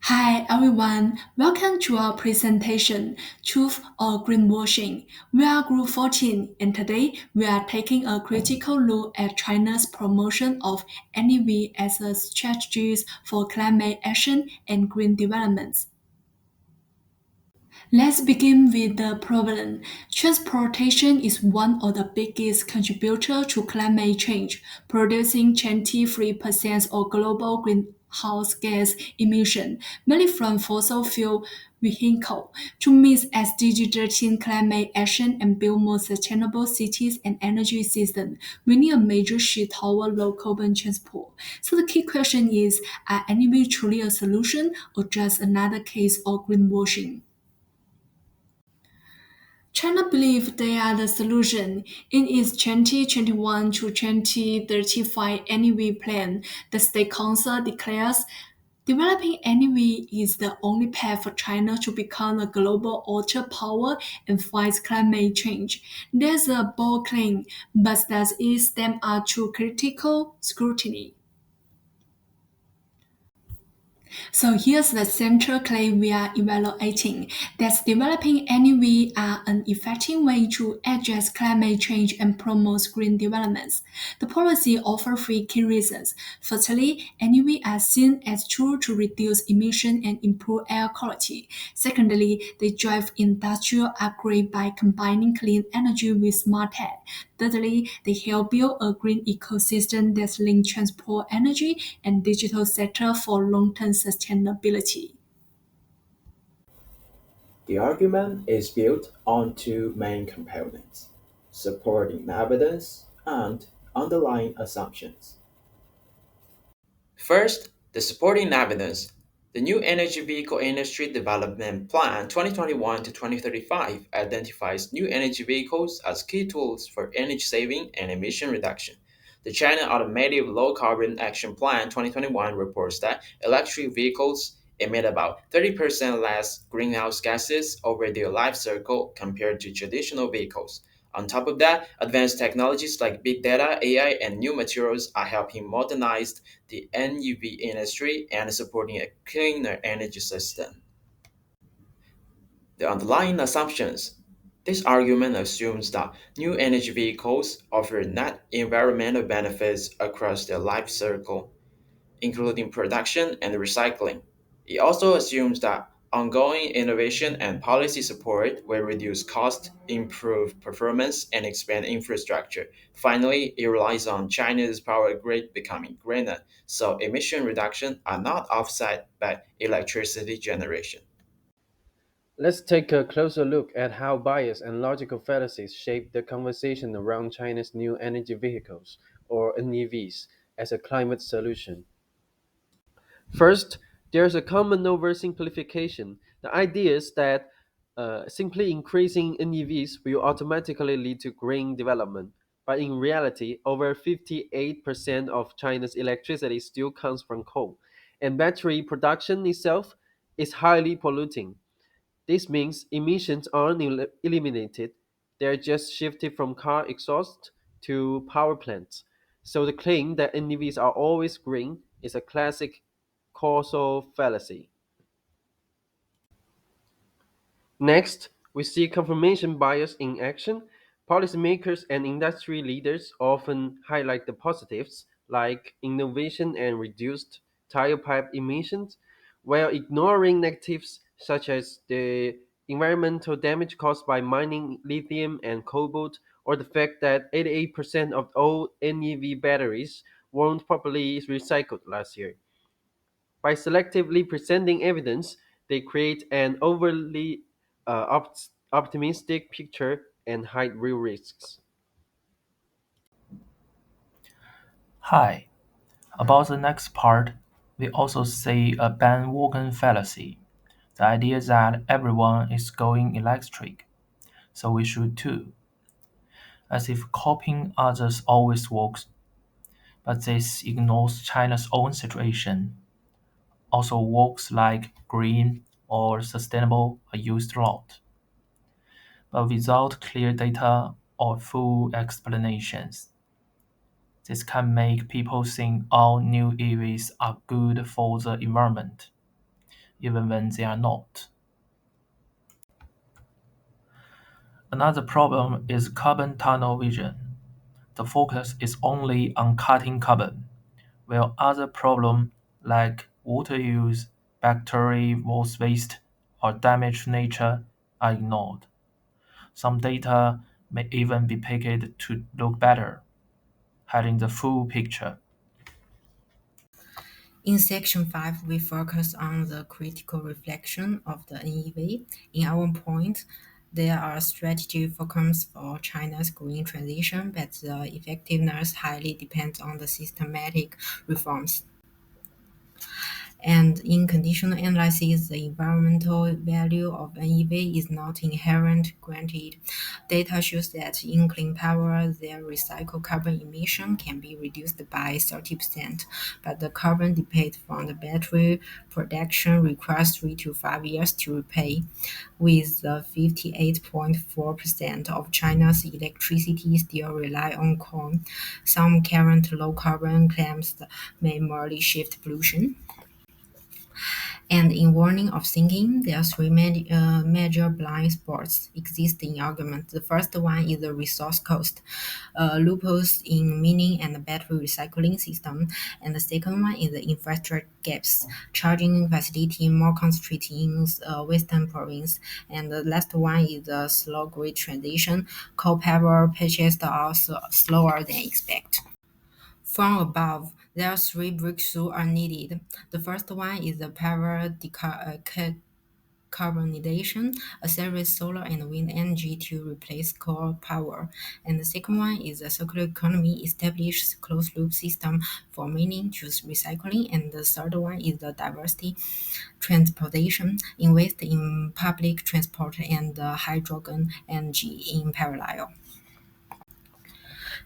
Hi everyone, welcome to our presentation, Truth or Greenwashing. We are Group 14 and today we are taking a critical look at China's promotion of NEV as a strategy for climate action and green developments. Let's begin with the problem. Transportation is one of the biggest contributors to climate change, producing 23% of global greenhouse gas emission, mainly from fossil fuel vehicles. To meet SDG 13 climate action and build more sustainable cities and energy systems, we need a major shift toward low carbon transport. So the key question is, are NEV truly a solution or just another case of greenwashing? China believes they are the solution. In its 2021 to 2035 NEV plan, the State Council declares developing NEV is the only path for China to become a global auto power and fight climate change. That's a bold claim, but does it stand up to critical scrutiny? So here's the central claim we are evaluating that developing NEV are an effective way to address climate change and promote green developments. The policy offers three key reasons. Firstly, NEV are seen as tool to reduce emission and improve air quality. Secondly, they drive industrial upgrade by combining clean energy with smart tech. Thirdly, they help build a green ecosystem that links transport, energy, and digital sector for long-term sustainability. The argument is built on two main components: supporting evidence and underlying assumptions. First, the supporting evidence. The new Energy Vehicle Industry Development Plan 2021 to 2035 identifies new energy vehicles as key tools for energy saving and emission reduction. The China Automotive Low Carbon Action Plan 2021 reports that electric vehicles emit about 30% less greenhouse gases over their life cycle compared to traditional vehicles. On top of that, advanced technologies like big data, AI, and new materials are helping modernize the NEV industry and supporting a cleaner energy system. The underlying assumptions. This argument assumes that new energy vehicles offer net environmental benefits across their life cycle, including production and recycling. It also assumes that ongoing innovation and policy support will reduce cost, improve performance, and expand infrastructure. Finally, it relies on China's power grid becoming greener, so emission reduction are not offset by electricity generation. Let's take a closer look at how bias and logical fallacies shape the conversation around China's new energy vehicles, or NEVs, as a climate solution. First, there's a common oversimplification. The idea is that simply increasing NEVs will automatically lead to green development. But in reality, over 58% of China's electricity still comes from coal, and battery production itself is highly polluting. This means emissions aren't eliminated, they're just shifted from car exhaust to power plants. So the claim that NEVs are always green is a classic causal fallacy. Next, we see confirmation bias in action. Policymakers and industry leaders often highlight the positives, like innovation and reduced tailpipe emissions, while ignoring negatives such as the environmental damage caused by mining lithium and cobalt, or the fact that 88% of all NEV batteries weren't properly recycled last year. By selectively presenting evidence, they create an overly optimistic picture and hide real risks. Hi. About the next part, we also see a bandwagon fallacy, the idea that everyone is going electric, so we should too, as if copying others always works. But this ignores China's own situation. Also, works like green or sustainable are used a lot, but without clear data or full explanations. This can make people think all new EVs are good for the environment, even when they are not. Another problem is carbon tunnel vision. The focus is only on cutting carbon, while other problems like water use, bacteria waste, or damage to nature are ignored. Some data may even be picked to look better, hiding the full picture. In Section 5, we focus on the critical reflection of the NEV. In our point, there are strategy focus for China's green transition, but the effectiveness highly depends on the systematic reforms. And in conditional analysis, the environmental value of an EV is not inherent. Granted, data shows that in clean power, their recycled carbon emission can be reduced by 30%, but the carbon depleted from the battery production requires 3 to 5 years to repay. With 58.4% of China's electricity still rely on coal, some current low carbon claims may merely shift pollution. And in warning of sinking, there are three major blind spots exist in argument. The first one is the resource cost, loopholes in mining and battery recycling system, and the second one is the infrastructure gaps, charging facility more concentrated in western province, and the last one is the slow grid transition. Coal power purchased are slower than expected. From above, there are three breakthroughs are needed. The first one is the power decarbonization, accelerate solar and wind energy to replace coal power. And the second one is the circular economy, establish closed-loop system for mining to recycling. And the third one is the diversity transportation, invest in public transport and hydrogen energy in parallel.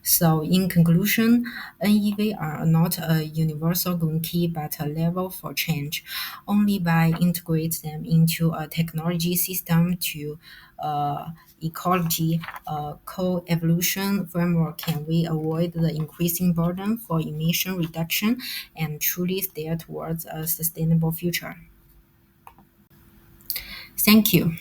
So in conclusion, NEV are not a universal green key but a level for change. Only by integrate them into a technology system to ecology co-evolution framework can we avoid the increasing burden for emission reduction and truly steer towards a sustainable future. Thank you.